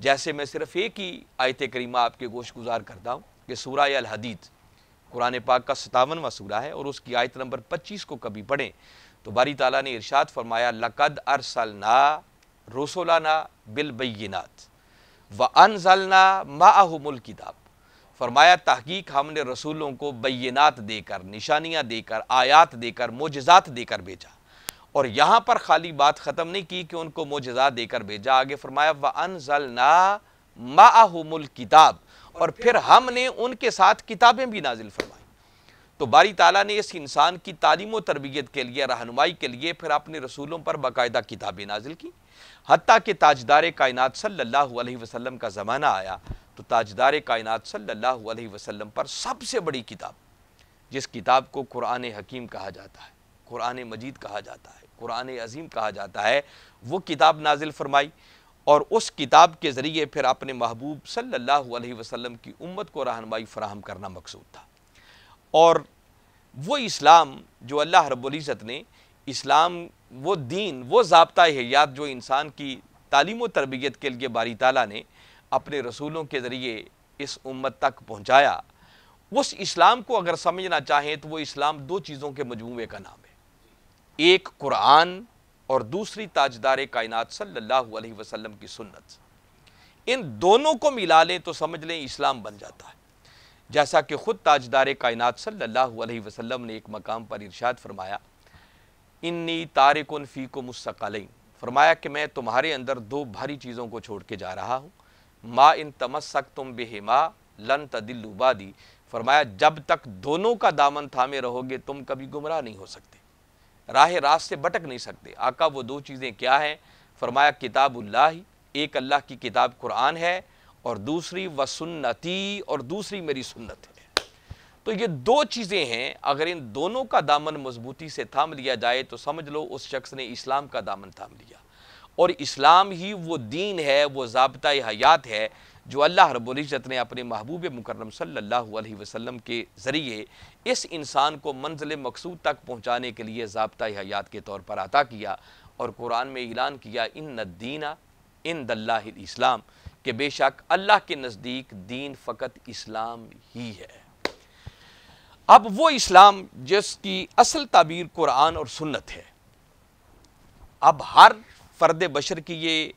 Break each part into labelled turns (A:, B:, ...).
A: جیسے میں صرف ایک ہی آیت کریمہ آپ کے گوش گزار کرتا ہوں کہ سورہ الحدید قرآن پاک کا 57واں سورہ ہے، اور اس کی آیت نمبر 25 کو کبھی پڑھیں تو باری تعالیٰ نے ارشاد فرمایا لَقَدْ أَرْسَلْنَا رُسُلَنَا بِالْبَيِّنَاتِ وَأَنزَلْنَا مَعَهُمُ الْكِتَابَ، فرمایا تحقیق ہم نے رسولوں کو بینات دے کر، نشانیاں دے کر، آیات دے کر، معجزات دے کر بھیجا، اور یہاں پر خالی بات ختم نہیں کی کہ ان کو معجزات دے کر بھیجا، آگے فرمایا وَأَنزَلْنَا مَعَهُمُ الْكِتَابَ، اور پھر ہم نے ان کے ساتھ کتابیں بھی نازل فرمائی۔ تو باری تعالیٰ نے اس انسان کی تعلیم و تربیت کے لیے، رہنمائی کے لیے پھر اپنے رسولوں پر باقاعدہ کتابیں نازل کی، حتیٰ کہ تاجدار کائنات صلی اللہ علیہ وسلم کا زمانہ آیا تو تاجدار کائنات صلی اللہ علیہ وسلم پر سب سے بڑی کتاب، جس کتاب کو قرآن حکیم کہا جاتا ہے، قرآن مجید کہا جاتا ہے، قرآن عظیم کہا جاتا ہے، وہ کتاب نازل فرمائی، اور اس کتاب کے ذریعے پھر اپنے محبوب صلی اللہ علیہ وسلم کی امت کو رہنمائی فراہم کرنا مقصود تھا۔ اور وہ اسلام جو اللہ رب العزت نے، اسلام وہ دین، وہ ضابطۂ حیات جو انسان کی تعلیم و تربیت کے لیے باری تعالیٰ نے اپنے رسولوں کے ذریعے اس امت تک پہنچایا، اس اسلام کو اگر سمجھنا چاہیں تو وہ اسلام دو چیزوں کے مجموعے کا نام ہے، ایک قرآن اور دوسری تاجدار کائنات صلی اللہ علیہ وسلم کی سنت۔ ان دونوں کو ملا لیں تو سمجھ لیں اسلام بن جاتا ہے، جیسا کہ خود تاجدار کائنات صلی اللہ علیہ وسلم نے ایک مقام پر ارشاد فرمایا انی تارکن فیکم الثقلین، فرمایا کہ میں تمہارے اندر دو بھاری چیزوں کو چھوڑ کے جا رہا ہوں، ما ان تمسکتم بہما لن تضلوا بعدی، فرمایا جب تک دونوں کا دامن تھامے رہو گے تم کبھی گمراہ نہیں ہو سکتے، راہ راست سے بھٹک نہیں سکتے۔ آقا وہ دو چیزیں کیا ہیں؟ فرمایا کتاب اللہ، ایک اللہ کی کتاب قرآن ہے، اور دوسری وسنتی، اور دوسری میری سنت ہے۔ تو یہ دو چیزیں ہیں، اگر ان دونوں کا دامن مضبوطی سے تھام لیا جائے تو سمجھ لو اس شخص نے اسلام کا دامن تھام لیا، اور اسلام ہی وہ دین ہے، وہ ضابطۂ حیات ہے جو اللہ رب العزت نے اپنے محبوب مکرم صلی اللہ علیہ وسلم کے ذریعے اس انسان کو منزل مقصود تک پہنچانے کے لیے ضابطۂ حیات کے طور پر عطا کیا، اور قرآن میں اعلان کیا ان الدین عند اللہ الاسلام، کہ بے شک اللہ کے نزدیک دین فقط اسلام ہی ہے۔ اب وہ اسلام جس کی اصل تعبیر قرآن اور سنت ہے، اب ہر فرد بشر کی یہ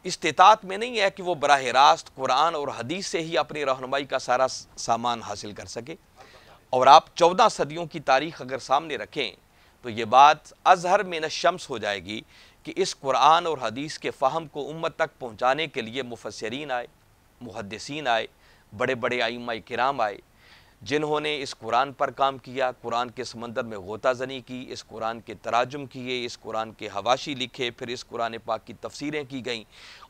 A: استطاعت میں نہیں ہے کہ وہ براہ راست قرآن اور حدیث سے ہی اپنی رہنمائی کا سارا سامان حاصل کر سکے، اور آپ 14 صدیوں کی تاریخ اگر سامنے رکھیں تو یہ بات اظہر من الشمس ہو جائے گی کہ اس قرآن اور حدیث کے فہم کو امت تک پہنچانے کے لیے مفسرین آئے، محدثین آئے، بڑے بڑے ائمہ کرام آئے، جنہوں نے اس قرآن پر کام کیا، قرآن کے سمندر میں غوطہ زنی کی، اس قرآن کے تراجم کیے، اس قرآن کے حواشی لکھے، پھر اس قرآن پاک کی تفسیریں کی گئیں،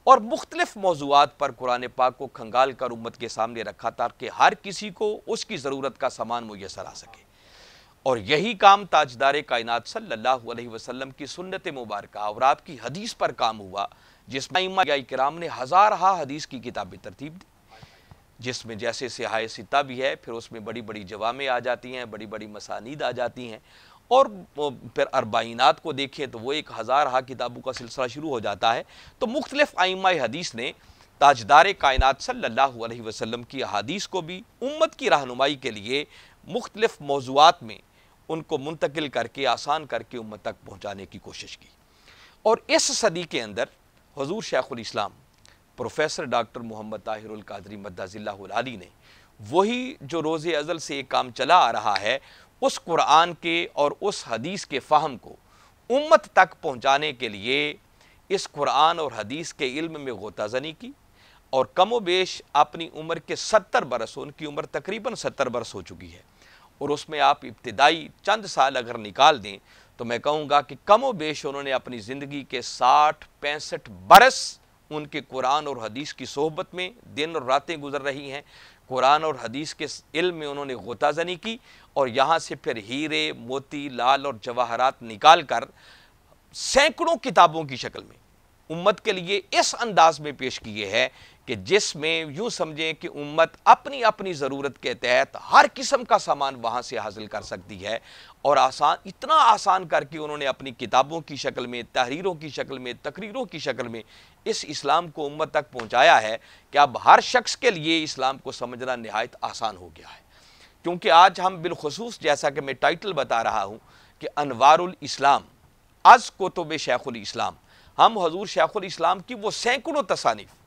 A: اور مختلف موضوعات پر قرآن پاک کو کھنگال کر امت کے سامنے رکھا تاکہ ہر کسی کو اس کی ضرورت کا سامان میسر آ سکے۔ اور یہی کام تاجدار کائنات صلی اللہ علیہ وسلم کی سنت مبارکہ اور آپ کی حدیث پر کام ہوا، جس میں ائمہ کرام نے ہزارہا حدیث کی کتابیں ترتیب دی، جس میں جیسے صحاح ستہ بھی ہے، پھر اس میں بڑی بڑی جوامع آ جاتی ہیں، بڑی بڑی مسانید آ جاتی ہیں، اور پھر اربعینات کو دیکھیں تو وہ ایک ہزارہا کتابوں کا سلسلہ شروع ہو جاتا ہے۔ تو مختلف ائمہ حدیث نے تاجدار کائنات صلی اللہ علیہ وسلم کی احادیث کو بھی امت کی رہنمائی کے لیے مختلف موضوعات میں ان کو منتقل کر کے، آسان کر کے امت تک پہنچانے کی کوشش کی۔ اور اس صدی کے اندر حضور شیخ الاسلام پروفیسر ڈاکٹر محمد طاہر القادری مدظ اللہ العالی نے وہی جو روز ازل سے ایک کام چلا آ رہا ہے، اس قرآن کے اور اس حدیث کے فہم کو امت تک پہنچانے کے لیے اس قرآن اور حدیث کے علم میں غوطہ زنی کی، اور کم و بیش اپنی عمر کے 70 برس، ان کی عمر تقریباً 70 برس ہو چکی ہے، اور اس میں آپ ابتدائی چند سال اگر نکال دیں تو میں کہوں گا کہ کم و بیش انہوں نے اپنی زندگی کے 60-65 برس ان کے قرآن اور حدیث کی صحبت میں دن اور راتیں گزر رہی ہیں، قرآن اور حدیث کے علم میں انہوں نے غوطہ زنی کی، اور یہاں سے پھر ہیرے، موتی، لال اور جواہرات نکال کر سینکڑوں کتابوں کی شکل میں امت کے لیے اس انداز میں پیش کیے ہے کہ جس میں یوں سمجھیں کہ امت اپنی اپنی ضرورت کے تحت ہر قسم کا سامان وہاں سے حاصل کر سکتی ہے، اور اتنا آسان کر کے انہوں نے اپنی کتابوں کی شکل میں، تحریروں کی شکل میں، تقریروں کی شکل میں اس اسلام کو امت تک پہنچایا ہے کہ اب ہر شخص کے لیے اسلام کو سمجھنا نہایت آسان ہو گیا ہے۔ کیونکہ آج ہم بالخصوص، جیسا کہ میں ٹائٹل بتا رہا ہوں کہ انوار الاسلام از کتب شیخ الاسلام، ہم حضور شیخ الاسلام کی وہ سینکڑوں تصانیف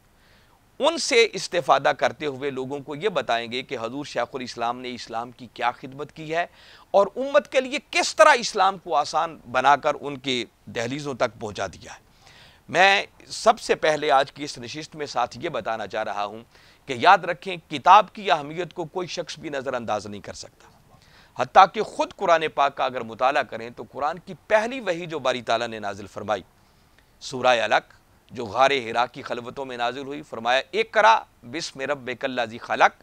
A: ان سے استفادہ کرتے ہوئے لوگوں کو یہ بتائیں گے کہ حضور شیخ الاسلام نے اسلام کی کیا خدمت کی ہے اور امت کے لیے کس طرح اسلام کو آسان بنا کر ان کے دہلیزوں تک پہنچا دیا ہے۔ میں سب سے پہلے آج کی اس نشست میں ساتھ یہ بتانا چاہ رہا ہوں کہ یاد رکھیں، کتاب کی اہمیت کو کوئی شخص بھی نظر انداز نہیں کر سکتا، حتیٰ کہ خود قرآن پاک کا اگر مطالعہ کریں تو قرآن کی پہلی وحی جو باری تعالیٰ نے نازل فرمائی سورہ علق، جو غار حرا کی خلوتوں میں نازل ہوئی، فرمایا اقرا بسم ربک الذی خلق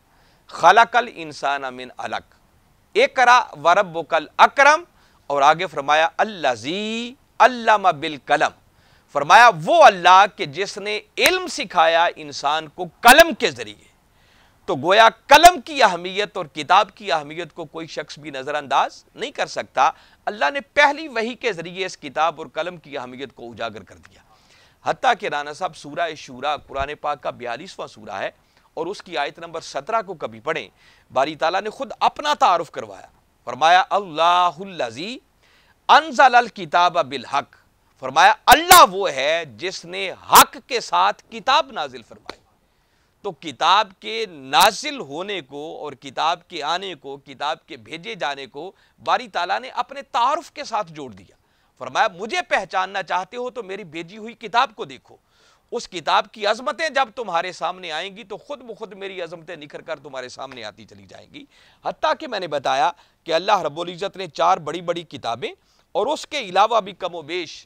A: خلق الانسان من علق اقرا وربک الاکرم، اور آگے فرمایا الذی علم بالقلم، فرمایا وہ اللہ کہ جس نے علم سکھایا انسان کو قلم کے ذریعے۔ تو گویا قلم کی اہمیت اور کتاب کی اہمیت کو کوئی شخص بھی نظر انداز نہیں کر سکتا۔ اللہ نے پہلی وحی کے ذریعے اس کتاب اور قلم کی اہمیت کو اجاگر کر دیا۔ حتیٰ کہ رانا صاحب سورہ شورا قرآن پاک کا 42واں سورہ ہے، اور اس کی آیت نمبر 17 کو کبھی پڑھیں، باری تعالیٰ نے خود اپنا تعارف کروایا، فرمایا اللہ الذی انزل الکتاب بالحق، فرمایا اللہ وہ ہے جس نے حق کے ساتھ کتاب نازل فرمائی۔ تو کتاب کے نازل ہونے کو اور کتاب کے آنے کو، کتاب کے بھیجے جانے کو باری تعالیٰ نے اپنے تعارف کے ساتھ جوڑ دیا۔ فرمایا مجھے پہچاننا چاہتے ہو تو میری بھیجی ہوئی کتاب کو دیکھو، اس کتاب کی عظمتیں جب تمہارے سامنے آئیں گی تو خود بخود میری عظمتیں نکھر کر تمہارے سامنے آتی چلی جائیں گی۔ حتیٰ کہ میں نے بتایا کہ اللہ رب العزت نے 4 بڑی بڑی کتابیں اور اس کے علاوہ بھی کم و بیش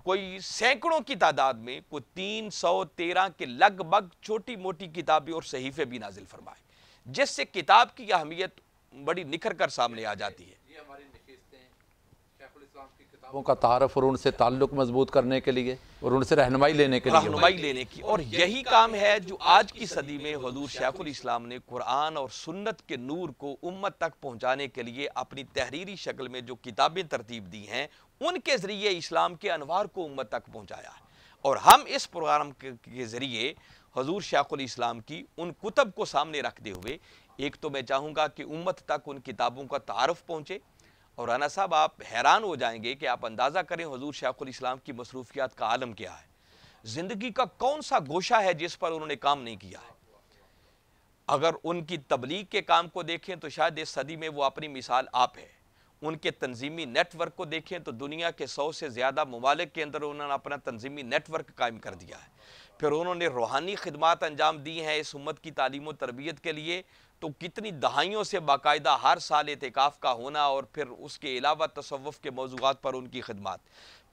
A: کوئی سینکڑوں کی تعداد میں کوئی 313 کے لگ بھگ چھوٹی موٹی کتابیں اور صحیفے بھی نازل فرمائے، جس سے کتاب کی اہمیت بڑی نکھر کر سامنے آ جاتی ہے۔
B: یہ ہماری نشستیں شیخ الاسلام کی کتابوں کا تعارف اور ان سے تعلق مضبوط کرنے کے لیے اور ان سے رہنمائی لینے کے لیے
A: اور یہی کام ہے جو آج کی صدی میں حضور شیخ الاسلام نے قرآن اور سنت کے نور کو امت تک پہنچانے کے لیے اپنی تحریری شکل میں جو کتابیں ترتیب دی ہیں، ان کے ذریعے اسلام کے انوار کو امت تک پہنچایا ہے۔ اور ہم اس پروگرام کے ذریعے حضور شیخ الاسلام کی ان کتب کو سامنے رکھتے ہوئے، ایک تو میں چاہوں گا کہ امت تک ان کتابوں کا تعارف پہنچے، اور رانا صاحب آپ حیران ہو جائیں گے کہ آپ اندازہ کریں حضور شیخ الاسلام کی مصروفیات کا عالم کیا ہے، زندگی کا کون سا گوشہ ہے جس پر انہوں نے کام نہیں کیا ہے۔ اگر ان کی تبلیغ کے کام کو دیکھیں تو شاید اس صدی میں وہ اپنی مثال آپ ہے، ان کے تنظیمی نیٹ ورک کو دیکھیں تو دنیا کے 100 سے زیادہ ممالک کے اندر انہوں نے اپنا تنظیمی نیٹ ورک قائم کر دیا ہے۔ پھر انہوں نے روحانی خدمات انجام دی ہیں اس امت کی تعلیم و تربیت کے لیے، تو کتنی دہائیوں سے باقاعدہ ہر سال اعتکاف کا ہونا، اور پھر اس کے علاوہ تصوف کے موضوعات پر ان کی خدمات۔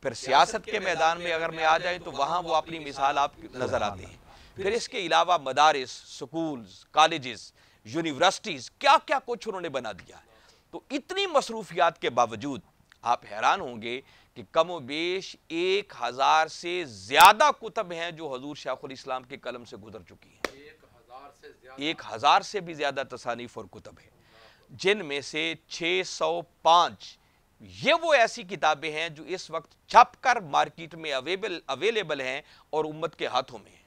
A: پھر سیاست کے میدان میں اگر میں آ جائیں تو وہاں وہ اپنی مثال آپ نظر آتے ہیں۔ پھر اس کے علاوہ مدارس، سکولز، کالجز، یونیورسٹیز، کیا کیا کچھ انہوں نے بنا دیا ہے۔ تو اتنی مصروفیات کے باوجود آپ حیران ہوں گے کہ کم و بیش 1000 سے زیادہ کتب ہیں جو حضور شیخ الاسلام کے قلم سے گزر چکی ہیں۔ 1000 سے بھی زیادہ تصانیف اور کتب ہیں، جن میں سے 605 یہ وہ ایسی کتابیں ہیں جو اس وقت چھپ کر مارکیٹ میں اویلیبل ہیں اور امت کے ہاتھوں میں ہیں۔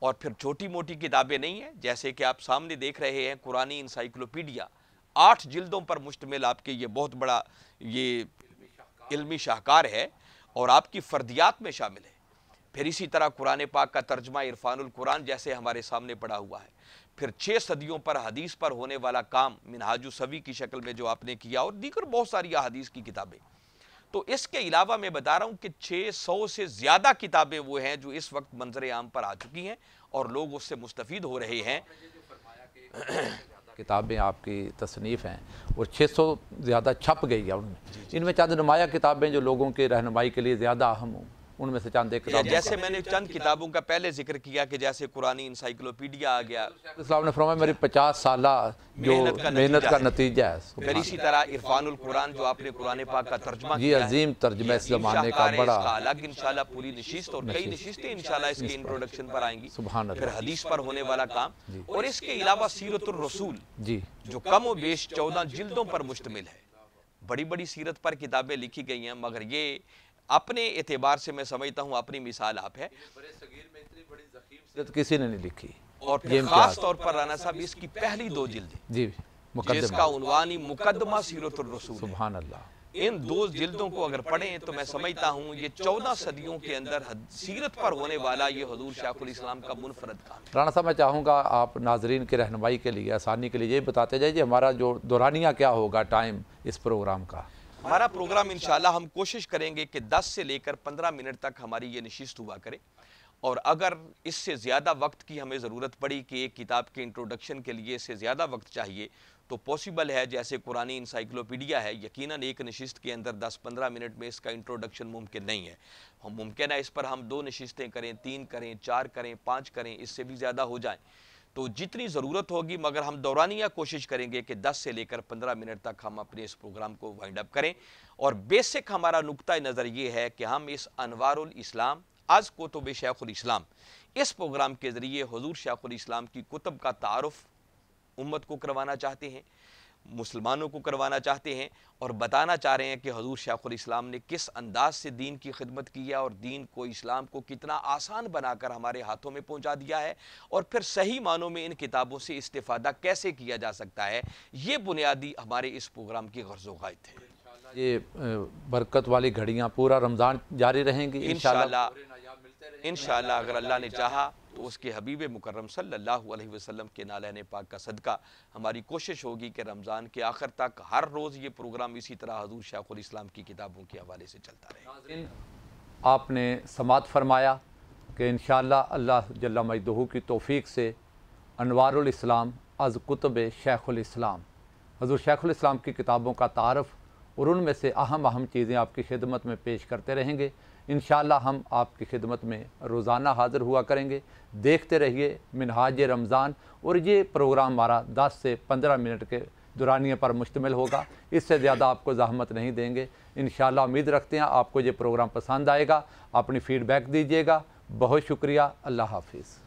A: اور پھر چھوٹی موٹی کتابیں نہیں ہیں، جیسے کہ آپ سامنے دیکھ رہے ہیں قرآنی انسائیکلوپیڈیا، 8 جلدوں پر مشتمل آپ کے یہ بہت بڑا یہ علمی شاہکار ہے اور آپ کی فردیات میں شامل ہے۔ پھر اسی طرح قرآن پاک کا ترجمہ عرفان القرآن جیسے ہمارے سامنے پڑا ہوا ہے۔ پھر 6 صدیوں پر حدیث پر ہونے والا کام منہاج السوی کی شکل میں جو آپ نے کیا، اور دیگر بہت ساری احادیث کی کتابیں۔ تو اس کے علاوہ میں بتا رہا ہوں کہ 600 سے زیادہ کتابیں وہ ہیں جو اس وقت منظر عام پر آ چکی ہیں اور لوگ اس سے مستفید ہو رہے ہیں۔
B: کتابیں آپ کی تصنیف ہیں اور 600 زیادہ چھپ گئی ہیں ان میں چند نمایاں کتابیں جو لوگوں کے رہنمائی کے لیے زیادہ اہم ہوں۔ ان میں سے چند ایک کتابوں
A: جیسے میں نے چند کتابوں کا پہلے ذکر کیا کہ جیسے قرآنی انسائیکلوپیڈیا آ گیا،
B: اسلام نے فرمایا میری 50 سالہ جو محنت کا نتیجہ ہے.
A: پھر اسی طرح عرفان القرآن جو آپ نے قرآن پاک کا ترجمہ
B: جی
A: کیا ہے،
B: عظیم ترجمہ اس زمانے کا
A: شاہکار ہے،
B: بڑا
A: اس کا الگ انشاءاللہ پوری نشست اور کئی نشستیں انشاءاللہ اس کے انٹروڈکشن پر آئیں گی.
B: سبحان اللہ.
A: پھر حدیث پر ہونے والا کام، اور اس کے علاوہ سیرت الرسول
B: جی
A: جو کم و بیش 14 جلدوں پر مشتمل ہے. بڑی بڑی سیرت پر کتابیں لکھی گئی ہیں، مگر یہ اپنے اعتبار سے میں سمجھتا ہوں اپنی مثال آپ ہے.
B: سیرت کسی نے نہیں لکھی.
A: اور پھر خاص طور پر رانا صاحب اس کی پہلی 2 جلدیں
B: جی
A: جس
B: مقدمہ.
A: کا عنوان ہی مقدمہ سیرت الرسول ہے.
B: سبحان اللہ.
A: ان 2 جلدوں کو اگر پڑھیں تو میں سمجھتا ہوں یہ 14 صدیوں کے اندر سیرت پر ہونے والا یہ حضور شیخ الاسلام کا منفرد کام ہے.
B: رانا صاحب میں چاہوں گا آپ ناظرین کی رہنمائی کے لیے، آسانی کے لیے یہ بتاتے جائیں ہمارا جو دورانیہ کیا ہوگا ٹائم اس پروگرام کا.
A: ہمارا پروگرام انشاءاللہ ہم کوشش کریں گے کہ 10 سے لے کر 15 منٹ تک ہماری یہ نشست ہوا کرے، اور اگر اس سے زیادہ وقت کی ہمیں ضرورت پڑی کہ ایک کتاب کے انٹروڈکشن کے لیے اس سے زیادہ وقت چاہیے تو پاسبل ہے. جیسے قرآنی انسائیکلوپیڈیا ہے، یقیناً ایک نشست کے اندر 10-15 منٹ میں اس کا انٹروڈکشن ممکن نہیں ہے. ہم ممکن ہے اس پر ہم 2 نشستیں کریں، 3 کریں، 4 کریں، 5 کریں، اس سے بھی زیادہ ہو جائیں تو جتنی ضرورت ہوگی، مگر ہم دورانیہ کوشش کریں گے کہ 10 سے لے کر 15 منٹ تک ہم اپنے اس پروگرام کو وائنڈ اپ کریں. اور بیسک ہمارا نقطہ نظر یہ ہے کہ ہم اس انوار الاسلام از کتب شیخ الاسلام اس پروگرام کے ذریعے حضور شیخ الاسلام کی کتب کا تعارف امت کو کروانا چاہتے ہیں، مسلمانوں کو کروانا چاہتے ہیں، اور بتانا چاہ رہے ہیں کہ حضور شیخ الاسلام نے کس انداز سے دین کی خدمت کی ہے اور دین کو، اسلام کو کتنا آسان بنا کر ہمارے ہاتھوں میں پہنچا دیا ہے، اور پھر صحیح معنوں میں ان کتابوں سے استفادہ کیسے کیا جا سکتا ہے. یہ بنیادی ہمارے اس پروگرام کی غرض و غایت ہے.
B: یہ برکت والی گھڑیاں پورا رمضان جاری رہیں گی
A: انشاءاللہ اگر اللہ نے چاہا تو اس کے حبیب مکرم صلی اللہ علیہ وسلم کے نالین پاک کا صدقہ ہماری کوشش ہوگی کہ رمضان کے آخر تک ہر روز یہ پروگرام اسی طرح حضور شیخ الاسلام کی کتابوں کے حوالے سے چلتا رہے.
B: آپ نے سماعت فرمایا کہ انشاءاللہ اللہ جل مجدہ کی توفیق سے انوار الاسلام از کتب شیخ الاسلام، حضور شیخ الاسلام کی کتابوں کا تعارف اور ان میں سے اہم چیزیں آپ کی خدمت میں پیش کرتے رہیں گے. انشاءاللہ ہم آپ کی خدمت میں روزانہ حاضر ہوا کریں گے. دیکھتے رہیے منہاج رمضان، اور یہ پروگرام ہمارا 10 سے 15 منٹ کے دورانیے پر مشتمل ہوگا. اس سے زیادہ آپ کو زحمت نہیں دیں گے. انشاءاللہ امید رکھتے ہیں آپ کو یہ پروگرام پسند آئے گا. اپنی فیڈ بیک دیجیے گا. بہت شکریہ. اللہ حافظ.